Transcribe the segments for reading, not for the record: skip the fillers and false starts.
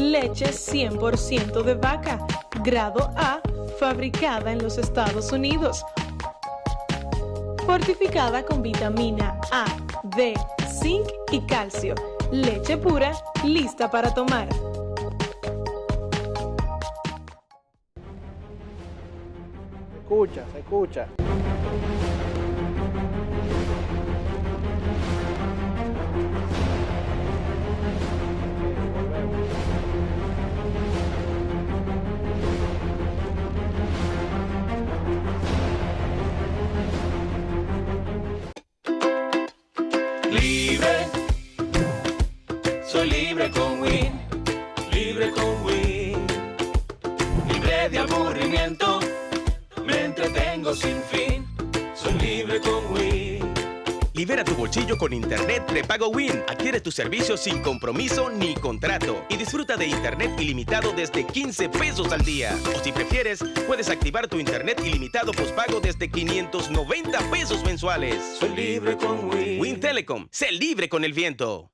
leche 100% de vaca, grado A, fabricada en los Estados Unidos. Fortificada con vitamina A, D, zinc y calcio. Leche pura, lista para tomar. Se escucha. Libre, soy libre con Win, libre con Win, libre de aburrimiento, me entretengo sin fin, soy libre con Win. Libera tu bolsillo con Internet prepago Win. Adquiere tu servicio sin compromiso ni contrato y disfruta de Internet ilimitado desde 15 pesos al día. O si prefieres, puedes activar tu Internet ilimitado postpago desde 590 pesos mensuales. Soy libre con Win. Win Telecom, sé libre con el viento.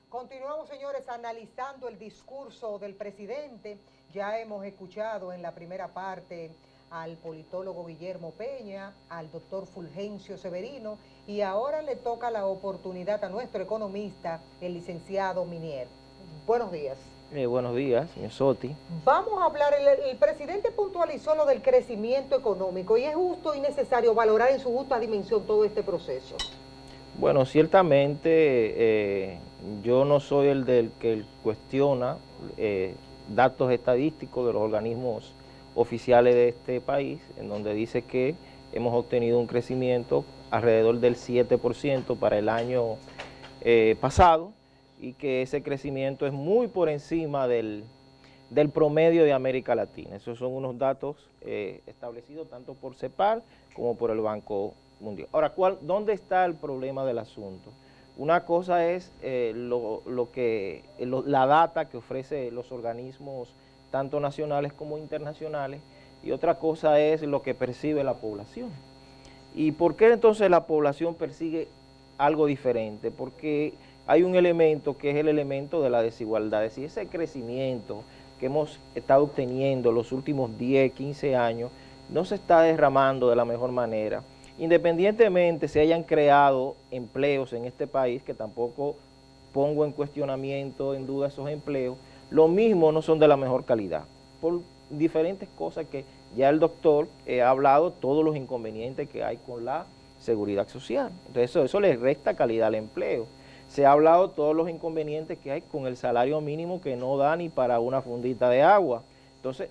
Continuamos, señores, analizando el discurso del presidente. Ya hemos escuchado en la primera parte al politólogo Guillermo Peña, al doctor Fulgencio Severino, y ahora le toca la oportunidad a nuestro economista, el licenciado Minier. Buenos días. Buenos días, señor Soti. Vamos a hablar, el presidente puntualizó lo del crecimiento económico y es justo y necesario valorar en su justa dimensión todo este proceso. Bueno, ciertamente yo no soy el del que cuestiona datos estadísticos de los organismos oficiales de este país, en donde dice que hemos obtenido un crecimiento alrededor del 7% para el año pasado y que ese crecimiento es muy por encima del promedio de América Latina. Esos son unos datos establecidos tanto por CEPAL como por el Banco Mundial. Ahora, ¿dónde está el problema del asunto? Una cosa es la data que ofrecen los organismos tanto nacionales como internacionales, y otra cosa es lo que percibe la población. ¿Y por qué entonces la población persigue algo diferente? Porque hay un elemento que es el elemento de la desigualdad, es decir, ese crecimiento que hemos estado obteniendo los últimos 10, 15 años no se está derramando de la mejor manera. Independientemente se hayan creado empleos en este país, que tampoco pongo en cuestionamiento, en duda esos empleos, lo mismo no son de la mejor calidad, por diferentes cosas que ya el doctor ha hablado, todos los inconvenientes que hay con la seguridad social. Entonces eso le resta calidad al empleo. Se ha hablado todos los inconvenientes que hay con el salario mínimo que no da ni para una fundita de agua. Entonces,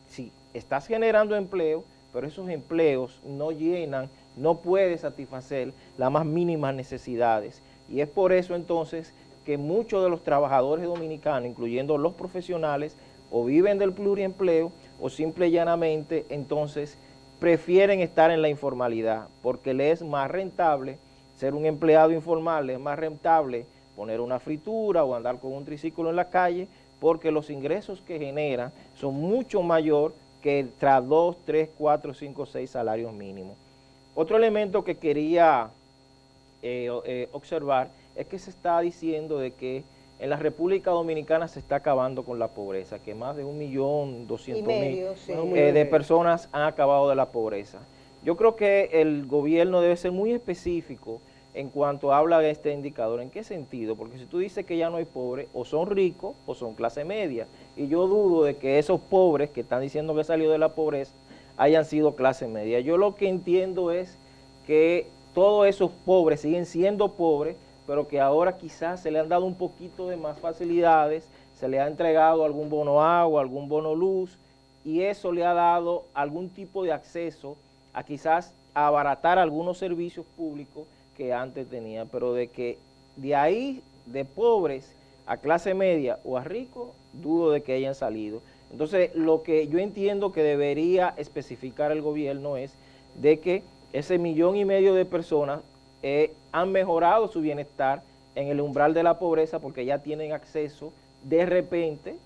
si estás generando empleo, pero esos empleos no llenan, no puede satisfacer las más mínimas necesidades. Y es por eso entonces que muchos de los trabajadores dominicanos, incluyendo los profesionales, o viven del pluriempleo o simple y llanamente entonces prefieren estar en la informalidad, porque les es más rentable ser un empleado informal, les es más rentable poner una fritura o andar con un triciclo en la calle, porque los ingresos que generan son mucho mayor que tras 2, 3, 4, 5, 6 salarios mínimos. Otro elemento que quería observar es que se está diciendo de que en la República Dominicana se está acabando con la pobreza, que más de 1.200.000 sí, de personas han acabado de la pobreza. Yo creo que el gobierno debe ser muy específico en cuanto habla de este indicador. ¿En qué sentido? Porque si tú dices que ya no hay pobres, o son ricos o son clase media. Y yo dudo de que esos pobres que están diciendo que salió de la pobreza hayan sido clase media. Yo lo que entiendo es que todos esos pobres siguen siendo pobres, pero que ahora quizás se le han dado un poquito de más facilidades, se le ha entregado algún bono agua, algún bono luz, y eso le ha dado algún tipo de acceso a quizás abaratar algunos servicios públicos que antes tenían, pero de que de ahí, de pobres a clase media o a ricos, dudo de que hayan salido. Entonces, lo que yo entiendo que debería especificar el gobierno es de que ese 1,5 millones de personas han mejorado su bienestar en el umbral de la pobreza porque ya tienen acceso de repente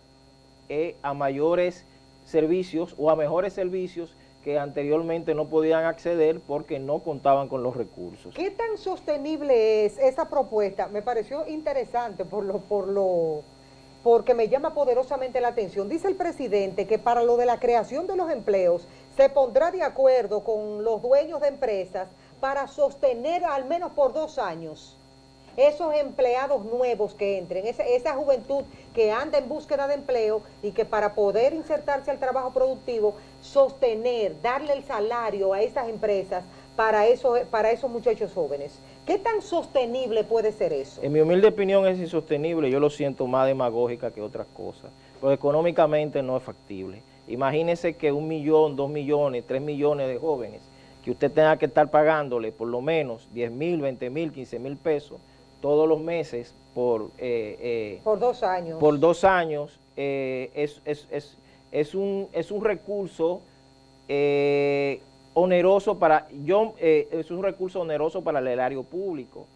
a mayores servicios o a mejores servicios que anteriormente no podían acceder porque no contaban con los recursos. ¿Qué tan sostenible es esa propuesta? Me pareció interesante porque me llama poderosamente la atención. Dice el presidente que para lo de la creación de los empleos se pondrá de acuerdo con los dueños de empresas para sostener al menos por 2 años esos empleados nuevos que entren, esa juventud que anda en búsqueda de empleo y que para poder insertarse al trabajo productivo, sostener, darle el salario a esas empresas para esos muchachos jóvenes. ¿Qué tan sostenible puede ser eso? En mi humilde opinión es insostenible, yo lo siento más demagógica que otras cosas, pero económicamente no es factible. Imagínese que 1 millón, 2 millones, 3 millones de jóvenes, que usted tenga que estar pagándole por lo menos 10,000, 20,000, 15,000 pesos todos los meses por 2 años. Por 2 años es un recurso oneroso es un recurso oneroso para el erario público.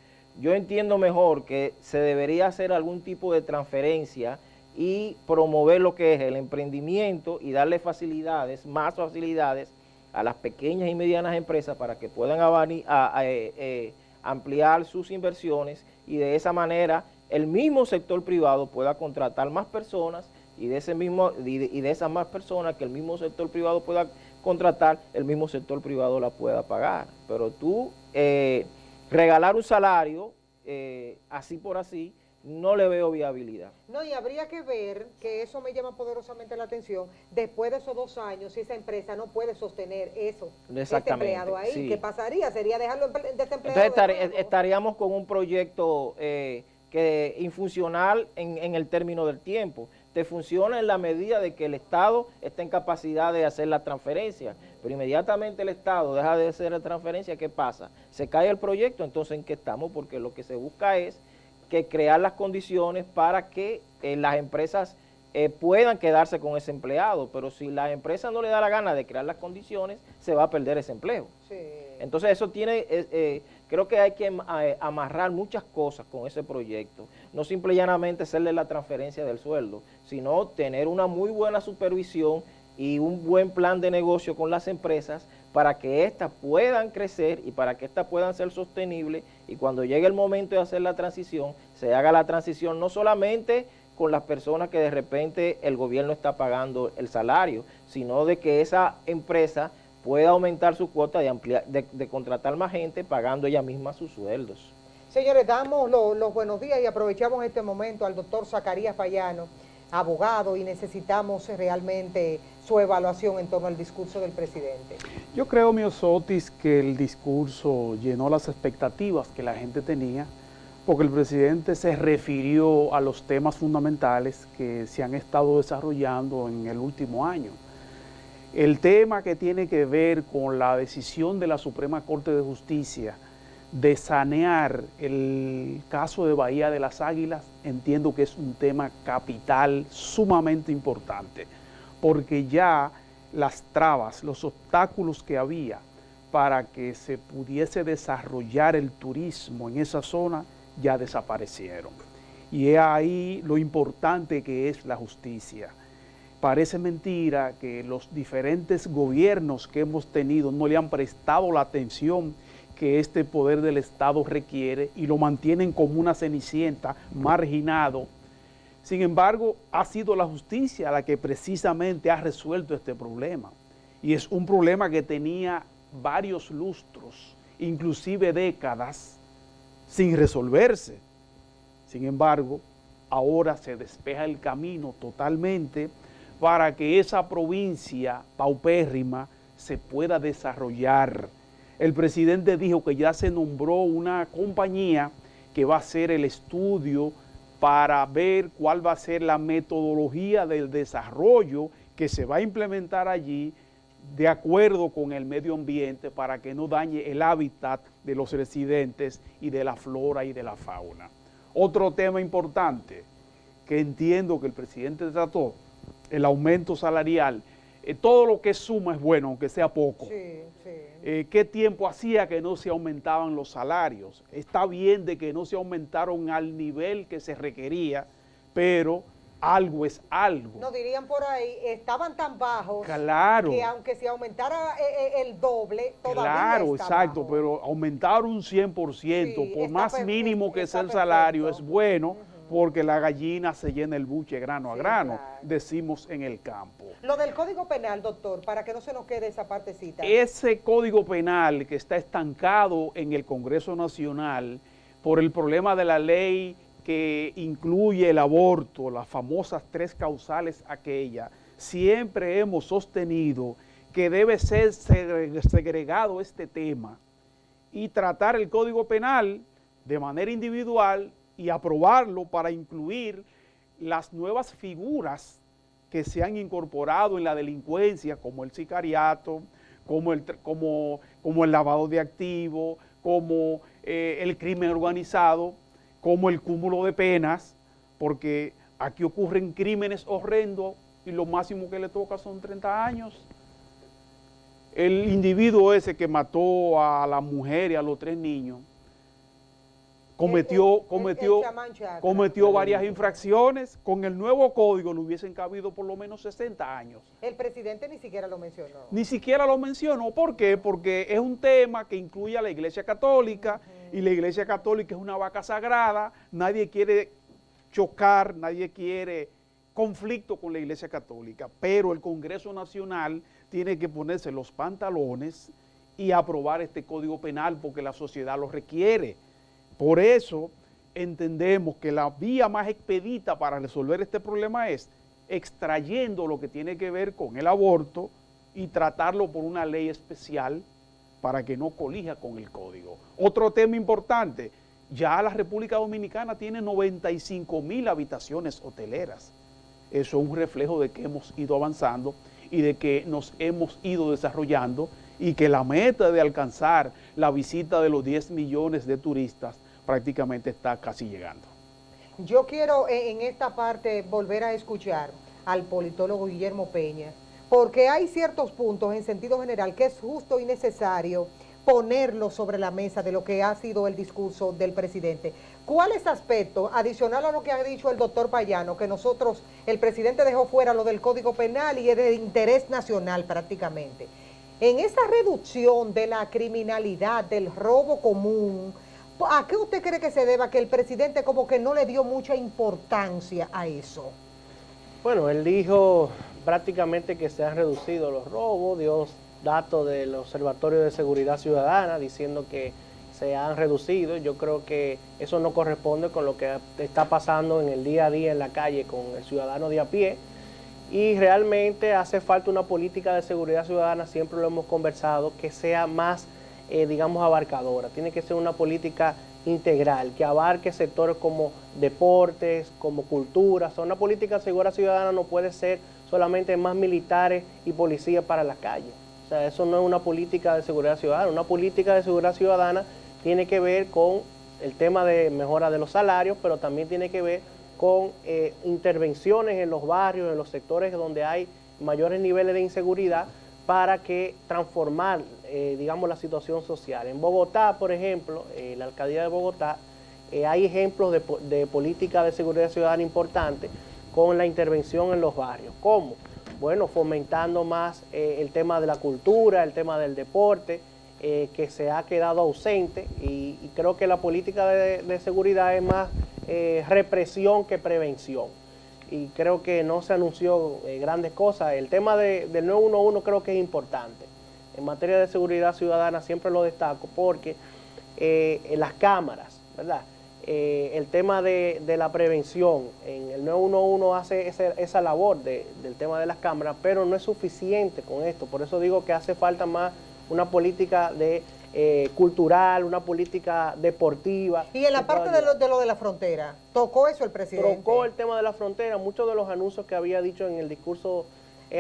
Yo entiendo mejor que se debería hacer algún tipo de transferencia y promover lo que es el emprendimiento y darle facilidades, más facilidades a las pequeñas y medianas empresas para que puedan ampliar sus inversiones y de esa manera el mismo sector privado pueda contratar más personas y de esas más personas que el mismo sector privado pueda contratar, el mismo sector privado la pueda pagar. Pero tú regalar un salario así por así, no le veo viabilidad. No, y habría que ver, que eso me llama poderosamente la atención, después de esos 2 años, si esa empresa no puede sostener ese empleado ahí, sí. ¿Qué pasaría? ¿Sería dejarlo desempleado? Entonces estaríamos con un proyecto que infuncional en el término del tiempo. Te funciona en la medida de que el Estado está en capacidad de hacer la transferencia, pero inmediatamente el Estado deja de hacer la transferencia, ¿qué pasa? Se cae el proyecto, entonces ¿en qué estamos? Porque lo que se busca es que crear las condiciones para que las empresas puedan quedarse con ese empleado, pero si la empresa no le da la gana de crear las condiciones, se va a perder ese empleo. Sí. Entonces eso creo que hay que amarrar muchas cosas con ese proyecto, no simple y llanamente hacerle la transferencia del sueldo, sino tener una muy buena supervisión y un buen plan de negocio con las empresas para que éstas puedan crecer y para que éstas puedan ser sostenibles y cuando llegue el momento de hacer la transición, se haga la transición no solamente con las personas que de repente el gobierno está pagando el salario, sino de que esa empresa pueda aumentar su cuota de contratar más gente pagando ella misma sus sueldos. Señores, damos los buenos días y aprovechamos este momento al doctor Zacarías Payano, abogado, y necesitamos realmente su evaluación en torno al discurso del presidente. Yo creo, Miosotis, que el discurso llenó las expectativas que la gente tenía, porque el presidente se refirió a los temas fundamentales que se han estado desarrollando en el último año. El tema que tiene que ver con la decisión de la Suprema Corte de Justicia de sanear el caso de Bahía de las Águilas, entiendo que es un tema capital sumamente importante, porque ya las trabas, los obstáculos que había para que se pudiese desarrollar el turismo en esa zona ya desaparecieron. Y es ahí lo importante que es la justicia. Parece mentira que los diferentes gobiernos que hemos tenido no le han prestado la atención que este poder del Estado requiere y lo mantienen como una cenicienta, marginado. Sin embargo, ha sido la justicia la que precisamente ha resuelto este problema. Y es un problema que tenía varios lustros, inclusive décadas, sin resolverse. Sin embargo, ahora se despeja el camino totalmente para que esa provincia paupérrima se pueda desarrollar. El presidente dijo que ya se nombró una compañía que va a hacer el estudio para ver cuál va a ser la metodología del desarrollo que se va a implementar allí de acuerdo con el medio ambiente para que no dañe el hábitat de los residentes y de la flora y de la fauna. Otro tema importante que entiendo que el presidente trató, el aumento salarial. Todo lo que suma es bueno, aunque sea poco. Sí, sí. ¿Qué tiempo hacía que no se aumentaban los salarios? Está bien de que no se aumentaron al nivel que se requería, pero algo es algo. No dirían por ahí, estaban tan bajos Claro. que aunque se aumentara el doble, todavía Claro, está exacto, bajo. pero aumentar un 100%, Sí, por está más mínimo que sea el perfecto. salario, es bueno, porque la gallina se llena el buche grano a Sí, grano, claro. decimos en el campo. Lo del Código Penal, doctor, para que no se nos quede esa partecita. Ese código penal que está estancado en el Congreso Nacional por el problema de la ley que incluye el aborto, las famosas 3 causales aquella, siempre hemos sostenido que debe ser segregado este tema y tratar el Código Penal de manera individual y aprobarlo para incluir las nuevas figuras que se han incorporado en la delincuencia, como el sicariato, como el lavado de activos, como el crimen organizado, como el cúmulo de penas, porque aquí ocurren crímenes horrendos y lo máximo que le toca son 30 años. El individuo ese que mató a la mujer y a los 3 niños, cometió varias infracciones. Con el nuevo código le hubiesen cabido por lo menos 60 años. El presidente ni siquiera lo mencionó. Ni siquiera lo mencionó. ¿Por qué? Porque es un tema que incluye a la Iglesia Católica, y la Iglesia Católica es una vaca sagrada. Nadie quiere chocar, nadie quiere conflicto con la Iglesia Católica, pero el Congreso Nacional tiene que ponerse los pantalones y aprobar este Código Penal porque la sociedad lo requiere. Por eso entendemos que la vía más expedita para resolver este problema es extrayendo lo que tiene que ver con el aborto y tratarlo por una ley especial para que no colija con el código. Otro tema importante, ya la República Dominicana tiene 95,000 habitaciones hoteleras. Eso es un reflejo de que hemos ido avanzando y de que nos hemos ido desarrollando y que la meta de alcanzar la visita de los 10 millones de turistas prácticamente está casi llegando. Yo quiero en esta parte volver a escuchar al politólogo Guillermo Peña, porque hay ciertos puntos en sentido general que es justo y necesario ponerlo sobre la mesa de lo que ha sido el discurso del presidente. ¿Cuáles aspectos, adicional a lo que ha dicho el doctor Payano, que nosotros, el presidente dejó fuera lo del Código Penal y es de interés nacional prácticamente? En esa reducción de la criminalidad, del robo común, ¿a qué usted cree que se deba que el presidente como que no le dio mucha importancia a eso? Bueno, él dijo prácticamente que se han reducido los robos, dio datos del Observatorio de Seguridad Ciudadana diciendo que se han reducido. Yo creo que eso no corresponde con lo que está pasando en el día a día en la calle con el ciudadano de a pie, y realmente hace falta una política de seguridad ciudadana, siempre lo hemos conversado, que sea más, digamos, abarcadora. Tiene que ser una política integral, que abarque sectores como deportes, como cultura. O sea, una política de seguridad ciudadana no puede ser solamente más militares y policías para la calle. O sea, eso no es una política de seguridad ciudadana. Una política de seguridad ciudadana tiene que ver con el tema de mejora de los salarios, pero también tiene que ver con intervenciones en los barrios, en los sectores donde hay mayores niveles de inseguridad, para que transformar, digamos, la situación social. En Bogotá, por ejemplo, la alcaldía de Bogotá, hay ejemplos de política de seguridad ciudadana importante con la intervención en los barrios. ¿Cómo? Bueno, fomentando más el tema de la cultura, el tema del deporte, que se ha quedado ausente, y creo que la política de seguridad es más represión que prevención. Y creo que no se anunció grandes cosas. El tema del 911 creo que es importante. En materia de seguridad ciudadana siempre lo destaco porque las cámaras, ¿verdad? El tema de la prevención, en el 911 hace esa labor del tema de las cámaras, pero no es suficiente con esto. Por eso digo que hace falta más una política cultural, una política deportiva. Y en la parte de lo de la frontera, ¿tocó eso el presidente? Tocó el tema de la frontera, muchos de los anuncios que había dicho en el discurso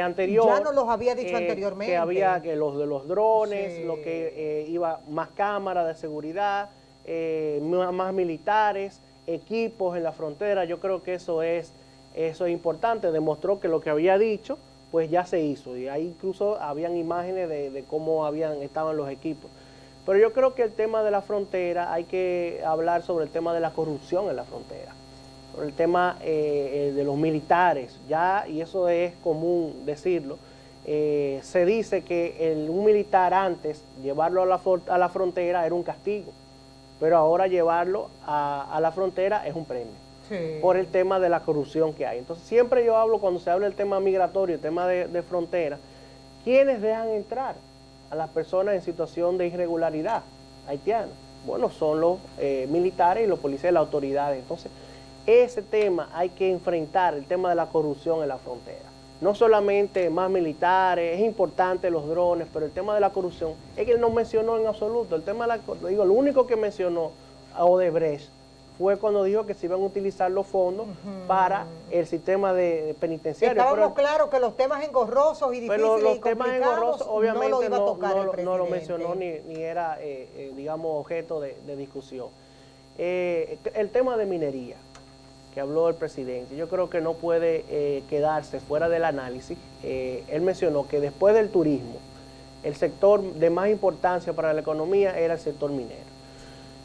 anterior. Ya no los había dicho anteriormente. Que había que los de los drones, Sí. lo que iba más cámaras de seguridad, más militares, equipos en la frontera. Yo creo que eso es importante. Demostró que lo que había dicho pues ya se hizo, y ahí incluso habían imágenes de cómo estaban los equipos. Pero yo creo que el tema de la frontera, hay que hablar sobre el tema de la corrupción en la frontera. por el tema de los militares, ya, y eso es común decirlo, se dice que un militar antes, llevarlo a la frontera era un castigo, pero ahora llevarlo a la frontera es un premio, sí, por el tema de la corrupción que hay. Entonces siempre yo hablo, cuando se habla del tema migratorio, el tema de frontera, ¿quiénes dejan entrar a las personas en situación de irregularidad haitiana? Bueno, son los militares y los policías, las autoridades. Entonces, ese tema hay que enfrentar, el tema de la corrupción en la frontera. No solamente más militares, es importante los drones, pero el tema de la corrupción es que él no mencionó en absoluto. El tema lo único que mencionó a Odebrecht fue cuando dijo que se iban a utilizar los fondos para el sistema de penitenciario. Estábamos claros que los temas engorrosos y difíciles, pero los temas engorrosos obviamente no lo iba a tocar el presidente. No lo mencionó ni era, digamos, objeto de discusión. El tema de minería, que habló el presidente, yo creo que no puede quedarse fuera del análisis. Él mencionó que después del turismo, el sector de más importancia para la economía era el sector minero.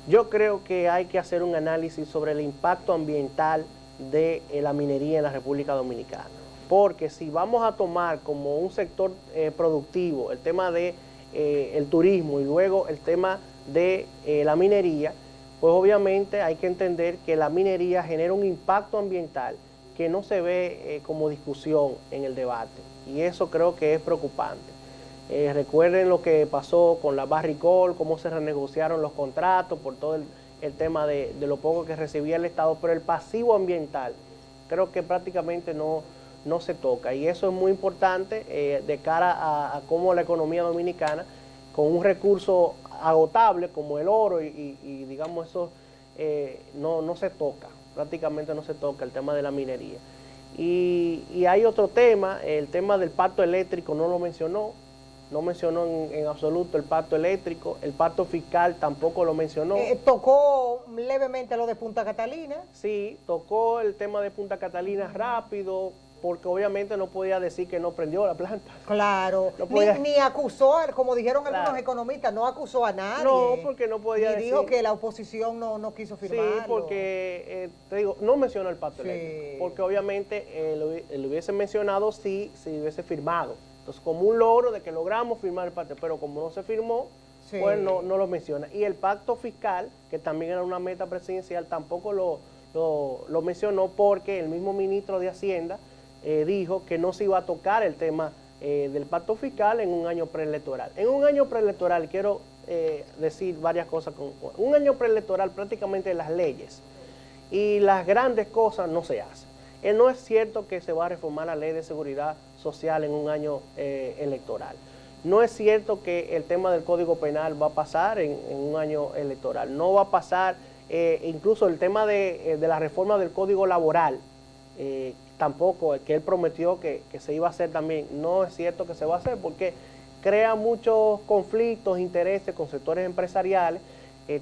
Yo creo que hay que hacer un análisis sobre el impacto ambiental de la minería en la República Dominicana, porque si vamos a tomar como un sector productivo el tema de el turismo y luego el tema de la minería, pues obviamente hay que entender que la minería genera un impacto ambiental que no se ve como discusión en el debate, y eso creo que es preocupante. Recuerden lo que pasó con la Barrick-Gold, cómo se renegociaron los contratos por todo el tema de lo poco que recibía el Estado, pero el pasivo ambiental creo que prácticamente no se toca, y eso es muy importante de cara a cómo la economía dominicana, con un recurso agotable como el oro y digamos eso, no se toca, prácticamente no se toca el tema de la minería. Y hay otro tema, el tema del pacto eléctrico no lo mencionó. No mencionó en absoluto el pacto eléctrico, el pacto fiscal tampoco lo mencionó. Tocó levemente lo de Punta Catalina. Sí, tocó el tema de Punta Catalina rápido, porque obviamente no podía decir que no prendió la planta. Claro, no podía, ni acusó, como dijeron algunos economistas, no acusó a nadie. No, porque no podía decir. Y dijo que la oposición no quiso firmarlo. Sí, porque, te digo, no mencionó el pacto eléctrico, porque obviamente lo hubiese mencionado si hubiese firmado. Entonces, como un logro de que logramos firmar el pacto, pero como no se firmó, sí, pues no lo menciona. Y el pacto fiscal, que también era una meta presidencial, tampoco lo mencionó, porque el mismo ministro de Hacienda dijo que no se iba a tocar el tema del pacto fiscal en un año preelectoral. En un año preelectoral, quiero decir varias cosas. Un año preelectoral, prácticamente las leyes y las grandes cosas no se hacen. No es cierto que se va a reformar la ley de seguridad social en un año electoral. No es cierto que el tema del Código Penal va a pasar en un año electoral. No va a pasar incluso el tema de la reforma del Código Laboral, tampoco, que él prometió que se iba a hacer también. No es cierto que se va a hacer, porque crea muchos conflictos, intereses con sectores empresariales,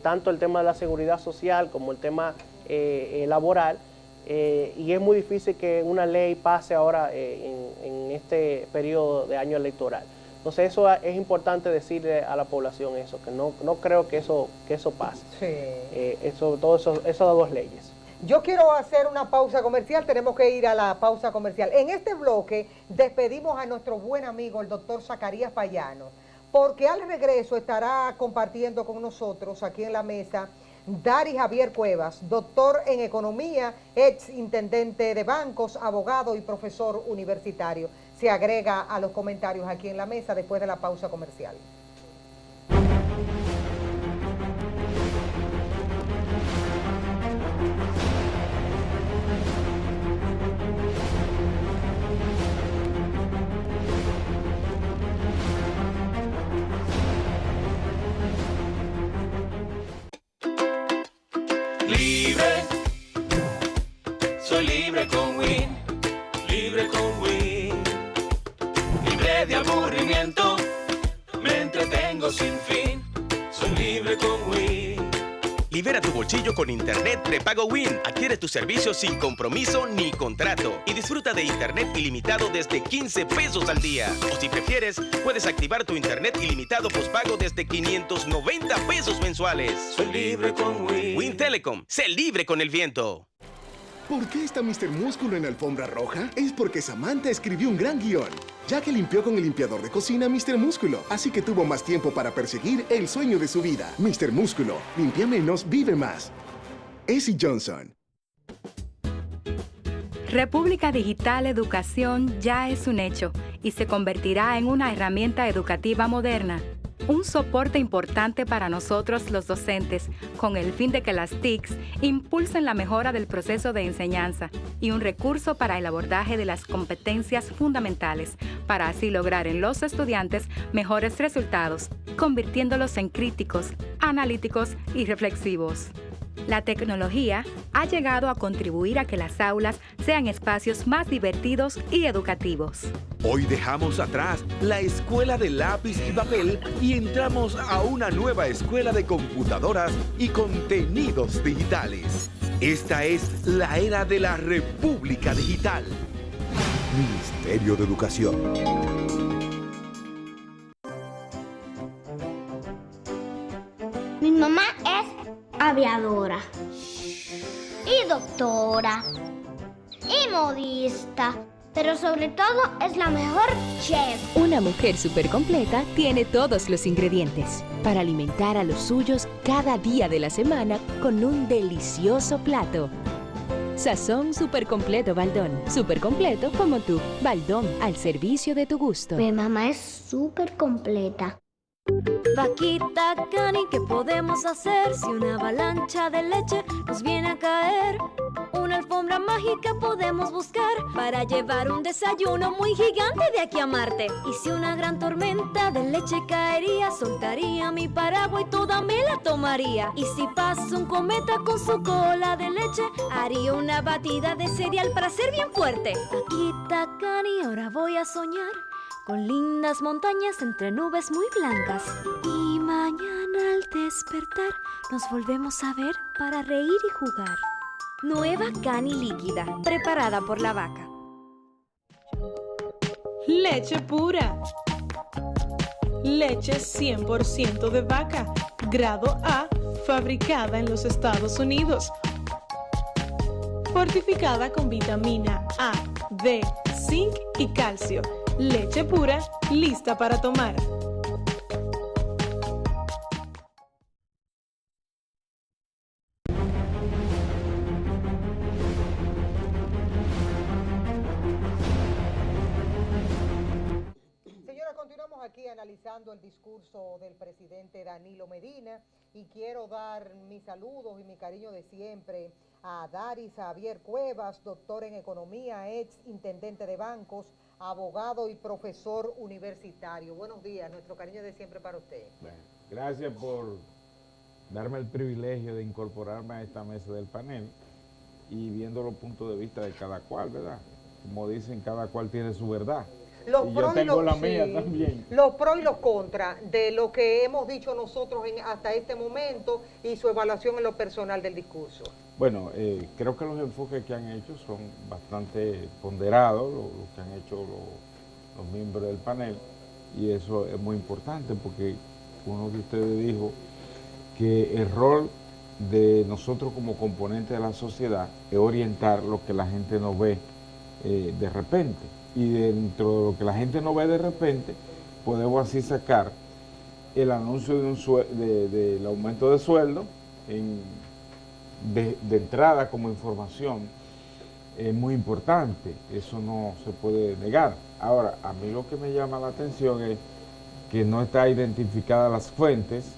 tanto el tema de la seguridad social como el tema laboral. Y es muy difícil que una ley pase ahora en este periodo de año electoral. Entonces eso es importante decirle a la población eso, que no creo que eso pase. Sí. Sobre todo esas dos leyes. Yo quiero hacer una pausa comercial, tenemos que ir a la pausa comercial. En este bloque despedimos a nuestro buen amigo, el doctor Zacarías Payano, porque al regreso estará compartiendo con nosotros aquí en la mesa Dari Javier Cuevas, doctor en economía, ex intendente de bancos, abogado y profesor universitario. Se agrega a los comentarios aquí en la mesa después de la pausa comercial. Libre, soy libre con Win, libre con Win, libre de aburrimiento, me entretengo sin fin, soy libre con Win. Libera tu bolsillo con internet prepago Win. Adquiere tu servicio sin compromiso ni contrato y disfruta de internet ilimitado desde 15 pesos al día. O si prefieres, puedes activar tu internet ilimitado postpago desde 590 pesos mensuales. Soy libre con Win. Win Telecom, sé libre con el viento. ¿Por qué está Mr. Músculo en la alfombra roja? Es porque Samantha escribió un gran guión, ya que limpió con el limpiador de cocina Mr. Músculo, así que tuvo más tiempo para perseguir el sueño de su vida. Mr. Músculo, limpia menos, vive más. Essie Johnson. República Digital Educación ya es un hecho y se convertirá en una herramienta educativa moderna. Un soporte importante para nosotros los docentes, con el fin de que las TICs impulsen la mejora del proceso de enseñanza y un recurso para el abordaje de las competencias fundamentales, para así lograr en los estudiantes mejores resultados, convirtiéndolos en críticos, analíticos y reflexivos. La tecnología ha llegado a contribuir a que las aulas sean espacios más divertidos y educativos. Hoy dejamos atrás la escuela de lápiz y papel y entramos a una nueva escuela de computadoras y contenidos digitales. Esta es la era de la República Digital. Ministerio de Educación. Mi mamá es aviadora y doctora y modista, pero sobre todo es la mejor chef. Una mujer súper completa tiene todos los ingredientes para alimentar a los suyos cada día de la semana con un delicioso plato. Sazón súper completo Baldón. Súper completo como tú. Baldón, al servicio de tu gusto. Mi mamá es súper completa. Vaquita Cani, ¿qué podemos hacer si una avalancha de leche nos viene a caer? Una alfombra mágica podemos buscar para llevar un desayuno muy gigante de aquí a Marte. Y si una gran tormenta de leche caería, soltaría mi paraguas y toda me la tomaría. Y si pasa un cometa con su cola de leche, haría una batida de cereal para ser bien fuerte. Vaquita Cani, ahora voy a soñar con lindas montañas entre nubes muy blancas. Y mañana al despertar nos volvemos a ver para reír y jugar. Nueva Cani líquida, preparada por la vaca. Leche pura. Leche 100% de vaca, grado A, fabricada en los Estados Unidos. Fortificada con vitamina A, D, zinc y calcio. Leche pura, lista para tomar. Señora, continuamos aquí analizando el discurso del presidente Danilo Medina y quiero dar mis saludos y mi cariño de siempre a Daris Javier Cuevas, doctor en economía, ex intendente de bancos, abogado y profesor universitario. Buenos días, nuestro cariño de siempre para usted. Bueno, gracias por darme el privilegio de incorporarme a esta mesa del panel y viendo los puntos de vista de cada cual, ¿verdad? Como dicen, cada cual tiene su verdad. Y yo tengo la mía también. Los pros y los contras de lo que hemos dicho nosotros hasta este momento y su evaluación en lo personal del discurso. Bueno, creo que los enfoques que han hecho son bastante ponderados, lo que han hecho los miembros del panel, y eso es muy importante porque uno de ustedes dijo que el rol de nosotros como componente de la sociedad es orientar lo que la gente no ve de repente. Y dentro de lo que la gente no ve de repente, podemos así sacar el anuncio del aumento de sueldo de entrada como información. Es muy importante, eso no se puede negar. Ahora, a mí lo que me llama la atención es que no está identificada las fuentes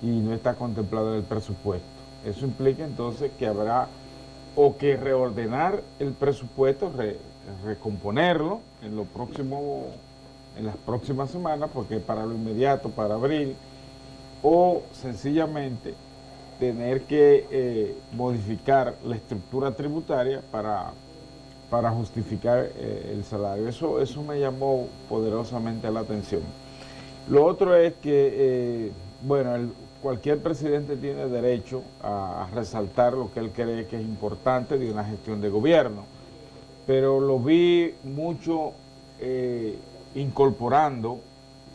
y no está contemplado el presupuesto. Eso implica entonces que habrá o que reordenar el presupuesto, recomponerlo en las próximas semanas, porque para lo inmediato, para abril, o sencillamente tener que modificar la estructura tributaria para justificar el salario. Eso me llamó poderosamente la atención. Lo otro es que, cualquier presidente tiene derecho a resaltar lo que él cree que es importante de una gestión de gobierno, pero lo vi mucho incorporando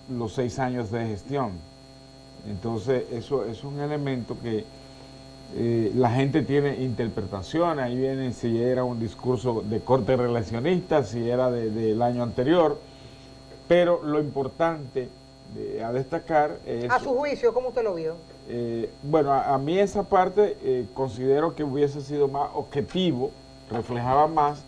los 6 años de gestión. Entonces, eso es un elemento que La gente tiene interpretaciones, ahí viene si era un discurso de corte relacionista, si era del año anterior, pero lo importante a destacar es... A su juicio, ¿cómo usted lo vio? Bueno, a mí esa parte considero que hubiese sido más objetivo, reflejaba más,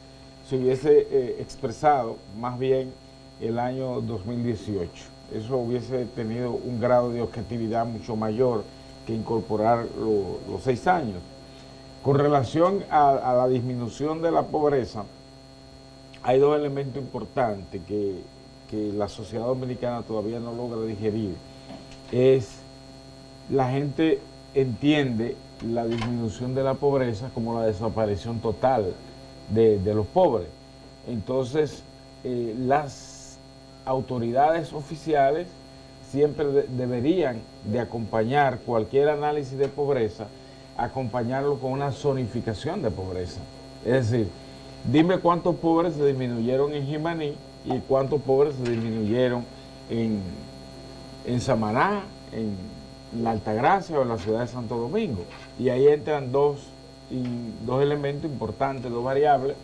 si hubiese expresado más bien el año 2018. Eso hubiese tenido un grado de objetividad mucho mayor que incorporar los 6 años. Con relación a la disminución de la pobreza, hay 2 elementos importantes que la sociedad dominicana todavía no logra digerir. Es, la gente entiende la disminución de la pobreza como la desaparición total de los pobres. Entonces, las autoridades oficiales siempre deberían de acompañar cualquier análisis de pobreza, acompañarlo con una zonificación de pobreza. Es decir, dime cuántos pobres se disminuyeron en Jimaní y cuántos pobres se disminuyeron en Samaná, en la Altagracia o en la ciudad de Santo Domingo. Y ahí entran dos elementos importantes, 2 variables,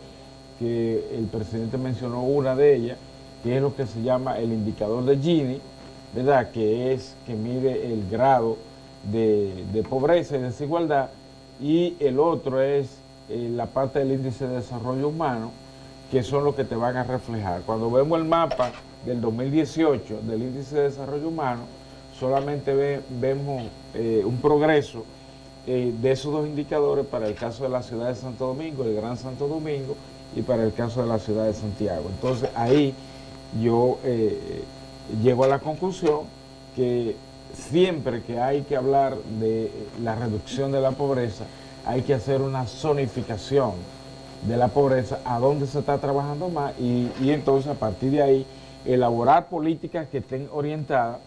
que el presidente mencionó una de ellas, que es lo que se llama el indicador de Gini, ¿verdad? Que mide el grado de pobreza y desigualdad, y el otro es la parte del índice de desarrollo humano, que son los que te van a reflejar. Cuando vemos el mapa del 2018 del índice de desarrollo humano, solamente vemos un progreso de esos 2 indicadores para el caso de la ciudad de Santo Domingo, el Gran Santo Domingo, y para el caso de la ciudad de Santiago. Entonces ahí yo llego a la conclusión que siempre que hay que hablar de la reducción de la pobreza, hay que hacer una zonificación de la pobreza, a dónde se está trabajando más, y entonces a partir de ahí elaborar políticas que estén orientadas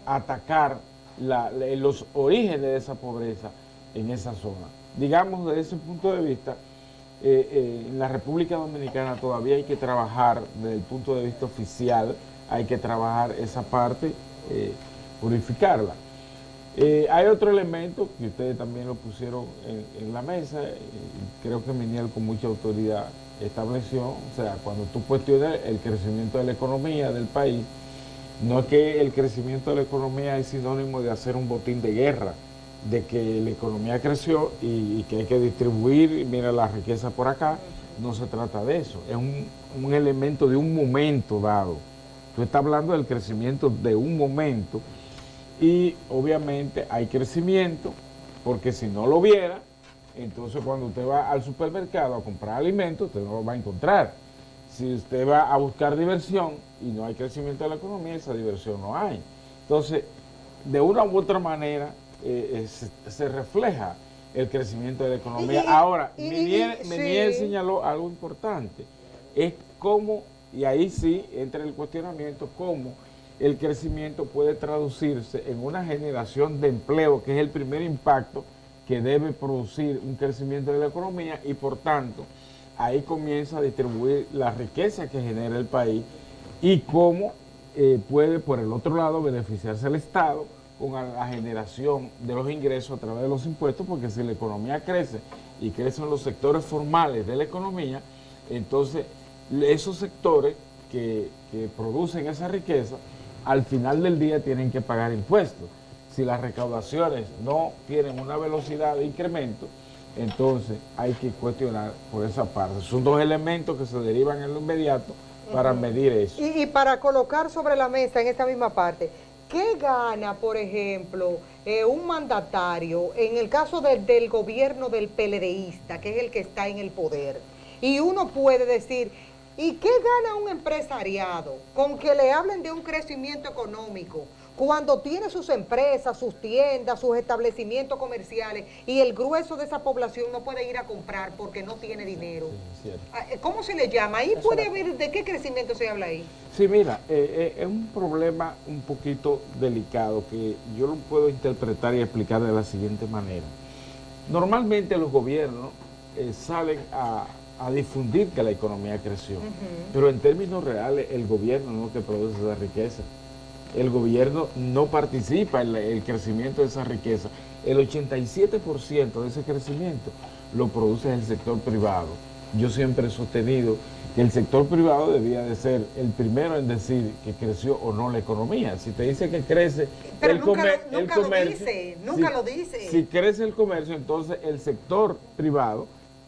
a atacar los orígenes de esa pobreza en esa zona. Digamos, desde ese punto de vista, en la República Dominicana todavía hay que trabajar desde el punto de vista oficial, hay que trabajar esa parte, purificarla. Hay otro elemento que ustedes también lo pusieron en la mesa, creo que Miniel con mucha autoridad estableció, o sea, cuando tú cuestionas el crecimiento de la economía del país, no es que el crecimiento de la economía es sinónimo de hacer un botín de guerra, de que la economía creció y que hay que distribuir, mira la riqueza por acá, no se trata de eso, es un elemento de un momento dado. Tú estás hablando del crecimiento de un momento y obviamente hay crecimiento, porque si no lo hubiera, entonces cuando usted va al supermercado a comprar alimentos, usted no lo va a encontrar. Si usted va a buscar diversión y no hay crecimiento de la economía, esa diversión no hay. Entonces, de una u otra manera, se refleja el crecimiento de la economía. Ahora, Miniel señaló algo importante, es cómo, y ahí sí entra el cuestionamiento, cómo el crecimiento puede traducirse en una generación de empleo, que es el primer impacto que debe producir un crecimiento de la economía, y por tanto, ahí comienza a distribuir la riqueza que genera el país y cómo puede, por el otro lado, beneficiarse el Estado con la generación de los ingresos a través de los impuestos, porque si la economía crece y crecen los sectores formales de la economía, entonces esos sectores que producen esa riqueza, al final del día tienen que pagar impuestos. Si las recaudaciones no tienen una velocidad de incremento, entonces hay que cuestionar por esa parte. Son 2 elementos que se derivan en lo inmediato para medir eso. Y para colocar sobre la mesa en esta misma parte, ¿qué gana, por ejemplo, un mandatario en el caso del gobierno del PLDista, que es el que está en el poder? Y uno puede decir, ¿y qué gana un empresariado con que le hablen de un crecimiento económico cuando tiene sus empresas, sus tiendas, sus establecimientos comerciales y el grueso de esa población no puede ir a comprar porque no tiene dinero? Sí, ¿cómo se le llama? Ahí puede haber, ¿de qué crecimiento se habla ahí? Sí, mira, es un problema un poquito delicado que yo lo puedo interpretar y explicar de la siguiente manera. Normalmente los gobiernos salen a difundir que la economía creció, pero en términos reales el gobierno no es lo que produce esa riqueza. el gobierno no participa en el crecimiento de esa riqueza. El 87% de ese crecimiento lo produce el sector privado. Yo siempre he sostenido que el sector privado debía de ser el primero en decir que creció o no la economía. Si te dice que crece el comercio, nunca lo dice. Si crece el comercio, entonces el sector privado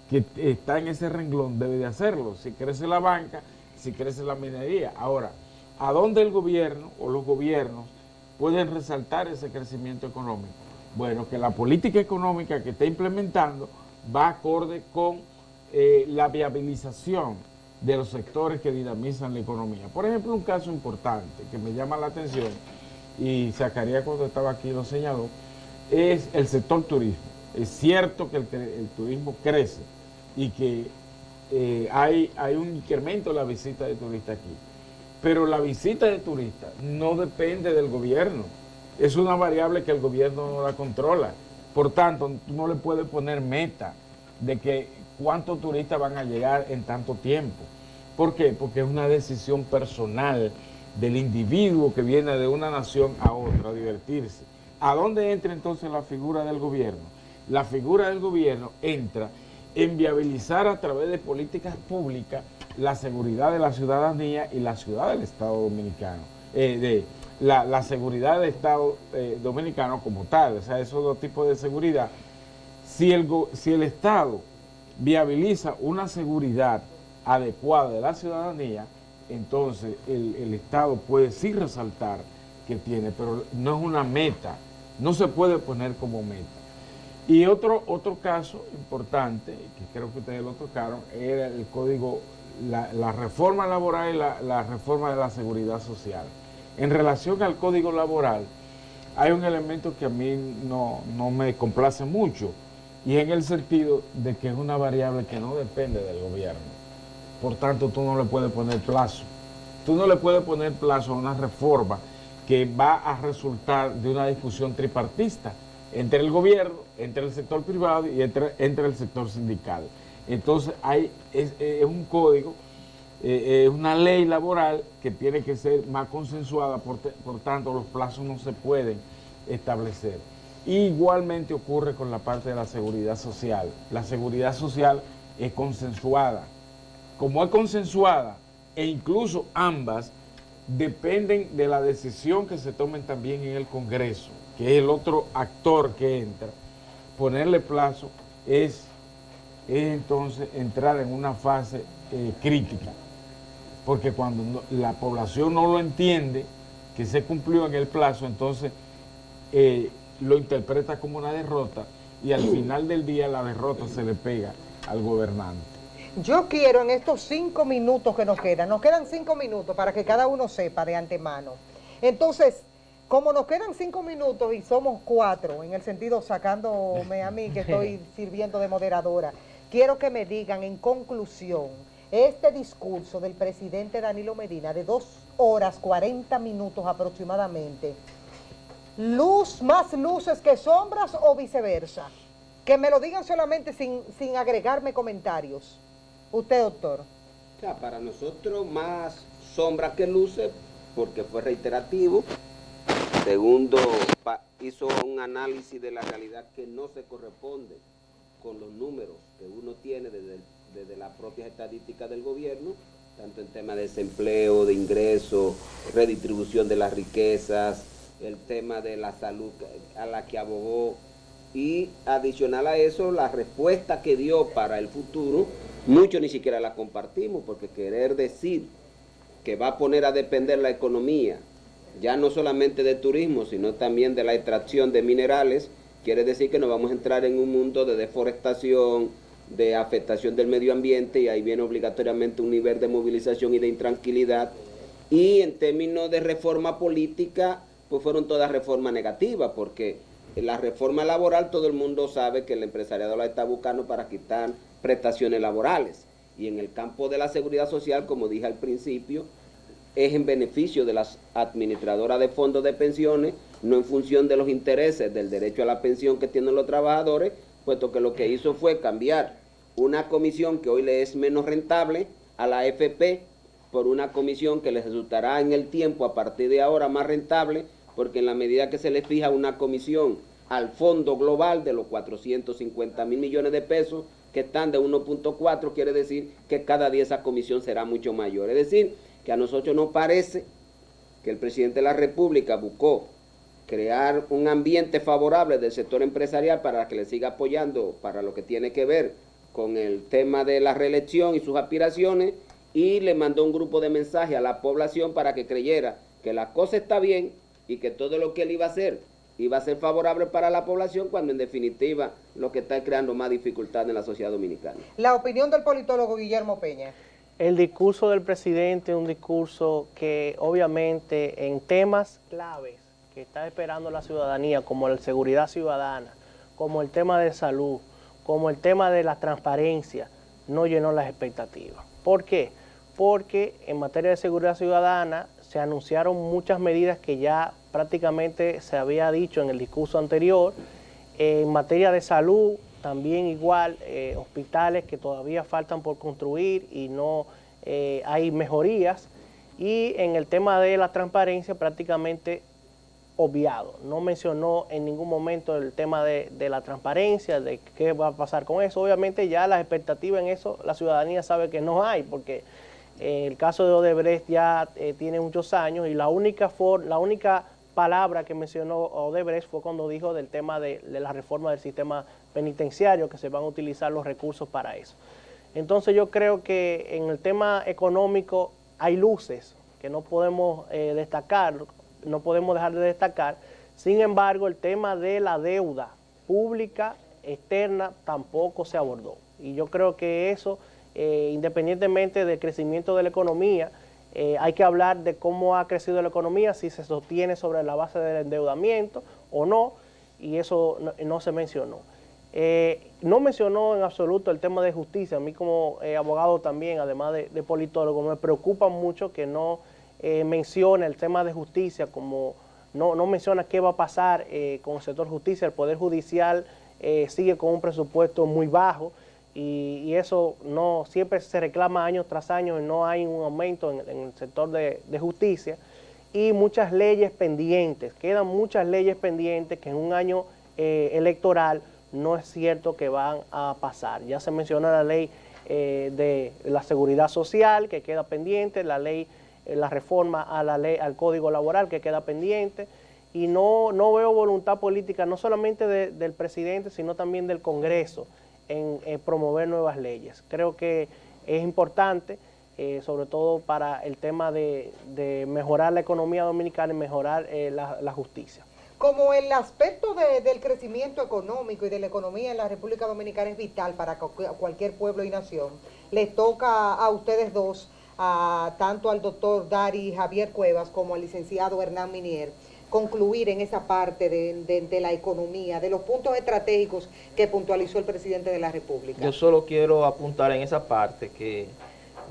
que está en ese renglón debe de hacerlo. Si crece la banca, si crece la minería. Ahora, ¿a dónde el gobierno o los gobiernos pueden resaltar ese crecimiento económico? Bueno, que la política económica que está implementando va acorde con la viabilización de los sectores que dinamizan la economía. Por ejemplo, un caso importante que me llama la atención, y Zacarías cuando estaba aquí lo señaló, es el sector turismo. Es cierto que el turismo crece y que hay un incremento en la visita de turistas aquí, pero la visita de turistas no depende del gobierno, es una variable que el gobierno no la controla. Por tanto, tú no le puedes poner meta de que cuántos turistas van a llegar en tanto tiempo. ¿Por qué? Porque es una decisión personal del individuo que viene de una nación a otra a divertirse. ¿A dónde entra entonces la figura del gobierno? La figura del gobierno entra en viabilizar a través de políticas públicas la seguridad de la ciudadanía y la ciudad del Estado Dominicano, la seguridad del Estado Dominicano como tal, o sea, esos dos tipos de seguridad. Si el Estado viabiliza una seguridad adecuada de la ciudadanía, entonces el Estado puede sí resaltar que tiene, pero no es una meta, no se puede poner como meta. Y otro caso importante, que creo que ustedes lo tocaron, era el código, la reforma laboral y la reforma de la seguridad social. En relación al código laboral, hay un elemento que a mí no me complace mucho, y en el sentido de que es una variable que no depende del gobierno. Por tanto, tú no le puedes poner plazo. Tú no le puedes poner plazo a una reforma que va a resultar de una discusión tripartista entre el gobierno, entre el sector privado y entre el sector sindical. Entonces, es un código, es una ley laboral que tiene que ser más consensuada, por tanto, los plazos no se pueden establecer. Igualmente ocurre con la parte de la seguridad social. La seguridad social es consensuada. Como es consensuada, e incluso ambas dependen de la decisión que se tomen también en el Congreso, que es el otro actor que entra, ponerle plazo es entonces entrar en una fase crítica. Porque cuando la población no lo entiende, que se cumplió en el plazo, entonces lo interpreta como una derrota y al final del día la derrota se le pega al gobernante. Yo quiero en estos 5 minutos que nos quedan 5 minutos para que cada uno sepa de antemano. Entonces, como nos quedan 5 minutos y somos 4, en el sentido sacándome a mí que estoy sirviendo de moderadora, quiero que me digan en conclusión, este discurso del presidente Danilo Medina de 2 horas 40 minutos aproximadamente, ¿más luces que sombras o viceversa? Que me lo digan solamente sin agregarme comentarios. Usted, doctor. O sea, para nosotros más sombras que luces, porque fue reiterativo. Segundo, hizo un análisis de la realidad que no se corresponde con los números que uno tiene desde las propias estadísticas del gobierno, tanto en tema de desempleo, de ingresos, redistribución de las riquezas, el tema de la salud a la que abogó, y adicional a eso, la respuesta que dio para el futuro, muchos ni siquiera la compartimos, porque querer decir que va a poner a depender la economía, ya no solamente de turismo, sino también de la extracción de minerales, quiere decir que nos vamos a entrar en un mundo de deforestación, de afectación del medio ambiente, y ahí viene obligatoriamente un nivel de movilización y de intranquilidad. Y en términos de reforma política, pues fueron todas reformas negativas, porque la reforma laboral todo el mundo sabe que el empresariado la está buscando para quitar prestaciones laborales. Y en el campo de la seguridad social, como dije al principio, es en beneficio de las administradoras de fondos de pensiones, no en función de los intereses del derecho a la pensión que tienen los trabajadores, puesto que lo que hizo fue cambiar una comisión que hoy le es menos rentable a la AFP por una comisión que les resultará en el tiempo a partir de ahora más rentable, porque en la medida que se les fija una comisión al fondo global de los 450 mil millones de pesos que están de 1.4, quiere decir que cada día esa comisión será mucho mayor. Es decir, que a nosotros nos parece que el presidente de la República buscó crear un ambiente favorable del sector empresarial para que le siga apoyando para lo que tiene que ver con el tema de la reelección y sus aspiraciones, y le mandó un grupo de mensajes a la población para que creyera que la cosa está bien y que todo lo que él iba a ser favorable para la población, cuando en definitiva lo que está creando más dificultad en la sociedad dominicana. La opinión del politólogo Guillermo Peña. El discurso del presidente es un discurso que obviamente en temas claves que está esperando la ciudadanía, como la seguridad ciudadana, como el tema de salud, como el tema de la transparencia, no llenó las expectativas. ¿Por qué? Porque en materia de seguridad ciudadana se anunciaron muchas medidas que ya prácticamente se había dicho en el discurso anterior. En materia de salud, también igual, hospitales que todavía faltan por construir y no hay mejorías. Y en el tema de la transparencia prácticamente obviado. No mencionó en ningún momento el tema de la transparencia, de qué va a pasar con eso. Obviamente ya las expectativas en eso, la ciudadanía sabe que no hay, porque el caso de Odebrecht ya tiene muchos años y la única palabra que mencionó Odebrecht fue cuando dijo del tema de la reforma del sistema penitenciario, que se van a utilizar los recursos para eso. Entonces yo creo que en el tema económico hay luces que no podemos destacar, no podemos dejar de destacar. Sin embargo, el tema de la deuda pública externa tampoco se abordó. Y yo creo que eso, independientemente del crecimiento de la economía, hay que hablar de cómo ha crecido la economía, si se sostiene sobre la base del endeudamiento o no, y eso no se mencionó. No mencionó en absoluto el tema de justicia. A mí como abogado también, además de politólogo, me preocupa mucho que no menciona el tema de justicia, como no menciona qué va a pasar con el sector justicia. El Poder Judicial sigue con un presupuesto muy bajo y eso no siempre se reclama año tras año y no hay un aumento en el sector de justicia. Y muchas leyes pendientes, quedan muchas leyes pendientes que en un año electoral no es cierto que van a pasar. Ya se menciona la ley de la seguridad social que queda pendiente, la reforma a la ley, al Código Laboral que queda pendiente, y no veo voluntad política no solamente del presidente, sino también del Congreso en promover nuevas leyes. Creo que es importante, sobre todo para el tema de mejorar la economía dominicana y mejorar la justicia. Como el aspecto del crecimiento económico y de la economía en la República Dominicana es vital para cualquier pueblo y nación, les toca a ustedes dos, tanto al doctor Dari Javier Cuevas como al licenciado Hernán Minier, concluir en esa parte de la economía, de los puntos estratégicos que puntualizó el presidente de la República. Yo solo quiero apuntar en esa parte que,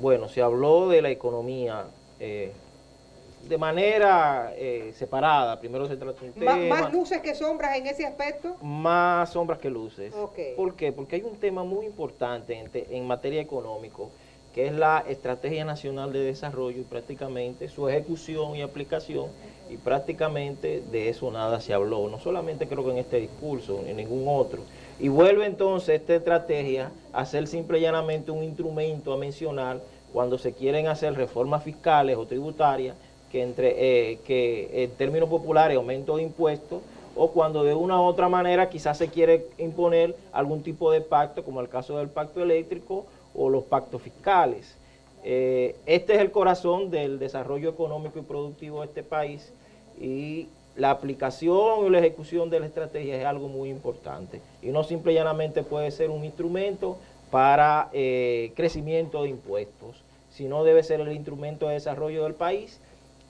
bueno, se habló de la economía de manera separada. Primero se trató un tema... ¿Más luces que sombras en ese aspecto? Más sombras que luces. Okay. ¿Por qué? Porque hay un tema muy importante en materia económico, que es la Estrategia Nacional de Desarrollo y prácticamente su ejecución y aplicación, y prácticamente de eso nada se habló, no solamente creo que en este discurso, ni en ningún otro. Y vuelve entonces esta estrategia a ser simple y llanamente un instrumento a mencionar cuando se quieren hacer reformas fiscales o tributarias, que en términos populares aumento de impuestos, o cuando de una u otra manera quizás se quiere imponer algún tipo de pacto, como el caso del pacto eléctrico o los pactos fiscales. Este es el corazón del desarrollo económico y productivo de este país, y la aplicación y la ejecución de la estrategia es algo muy importante, y no simple y llanamente puede ser un instrumento para crecimiento de impuestos, sino debe ser el instrumento de desarrollo del país.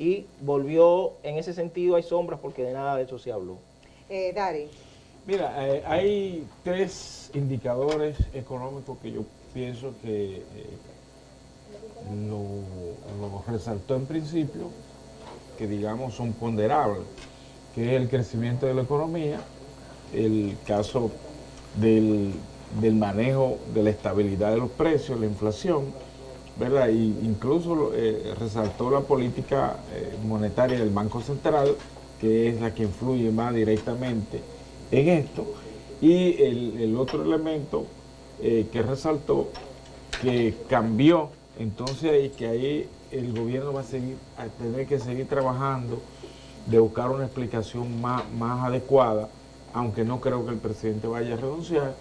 Y volvió, en ese sentido hay sombras porque de nada de eso se habló. Dari. Mira, hay tres indicadores económicos que yo pienso que lo resaltó en principio, que digamos son ponderables, que es el crecimiento de la economía, el caso del manejo de la estabilidad de los precios, la inflación, ¿verdad? Y incluso resaltó la política monetaria del Banco Central, que es la que influye más directamente en esto. Y el otro elemento que resaltó, que cambió, entonces que ahí el gobierno va a tener que seguir trabajando de buscar una explicación más adecuada, aunque no creo que el presidente vaya a renunciar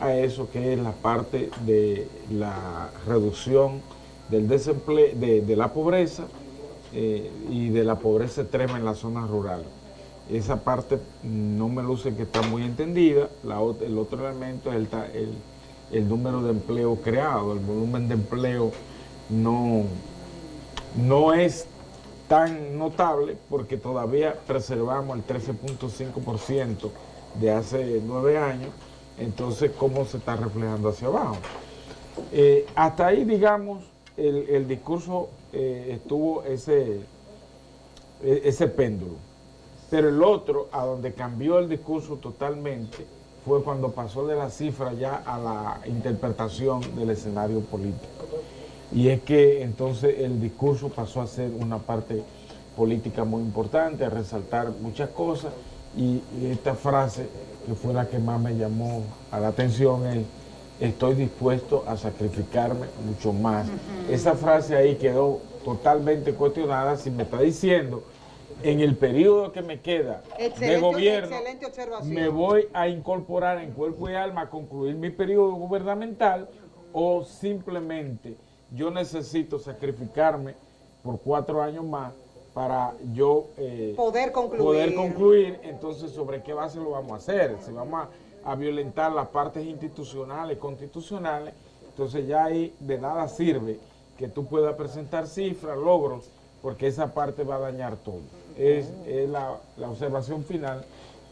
a eso, que es la parte de la reducción del desempleo, de la pobreza y de la pobreza extrema en las zonas rurales. Esa parte no me luce que está muy entendida. El otro elemento es el número de empleo creado. El volumen de empleo no es tan notable porque todavía preservamos el 13.5% de hace 9 años. Entonces, ¿cómo se está reflejando hacia abajo? Hasta ahí, digamos, el discurso estuvo ese péndulo. Pero el otro, a donde cambió el discurso totalmente, fue cuando pasó de la cifra ya a la interpretación del escenario político. Y es que entonces el discurso pasó a ser una parte política muy importante, a resaltar muchas cosas, y esta frase, que fue la que más me llamó a la atención, es: estoy dispuesto a sacrificarme mucho más. Esa frase ahí quedó totalmente cuestionada. Si me está diciendo, en el periodo que me queda de gobierno, me voy a incorporar en cuerpo y alma a concluir mi periodo gubernamental, o simplemente yo necesito sacrificarme por 4 años más para yo poder concluir. Entonces, ¿sobre qué base lo vamos a hacer? Si vamos a violentar las partes institucionales, constitucionales, entonces ya ahí de nada sirve que tú puedas presentar cifras, logros, porque esa parte va a dañar todo. Es la observación final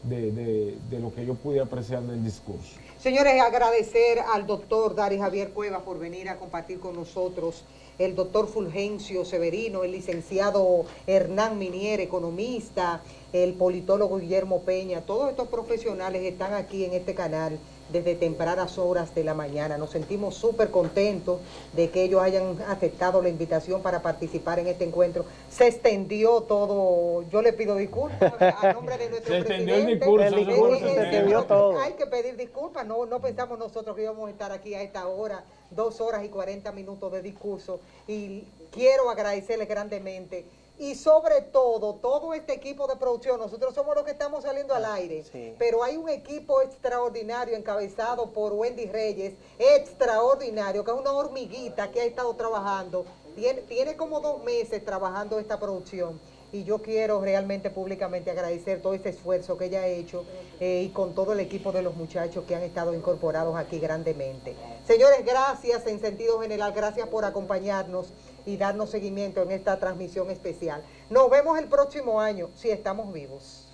de lo que yo pude apreciar del discurso. Señores, agradecer al doctor Dari Javier Cuevas por venir a compartir con nosotros, el doctor Fulgencio Severino, el licenciado Hernán Minier, economista, el politólogo Guillermo Peña. Todos estos profesionales están aquí en este canal desde tempranas horas de la mañana. Nos sentimos súper contentos de que ellos hayan aceptado la invitación para participar en este encuentro. Se extendió todo. Yo le pido disculpas a nombre de nuestro presidente. El discurso se extendió todo. Hay que pedir disculpas. No pensamos nosotros que íbamos a estar aquí a esta hora, 2 horas y 40 minutos de discurso. Y quiero agradecerles grandemente. Y sobre todo este equipo de producción. Nosotros somos los que estamos saliendo al aire, sí, pero hay un equipo extraordinario encabezado por Wendy Reyes, extraordinario, que es una hormiguita que ha estado trabajando, tiene como 2 meses trabajando esta producción, y yo quiero realmente públicamente agradecer todo este esfuerzo que ella ha hecho, y con todo el equipo de los muchachos que han estado incorporados aquí grandemente. Señores, gracias en sentido general, gracias por acompañarnos y darnos seguimiento en esta transmisión especial. Nos vemos el próximo año, si estamos vivos.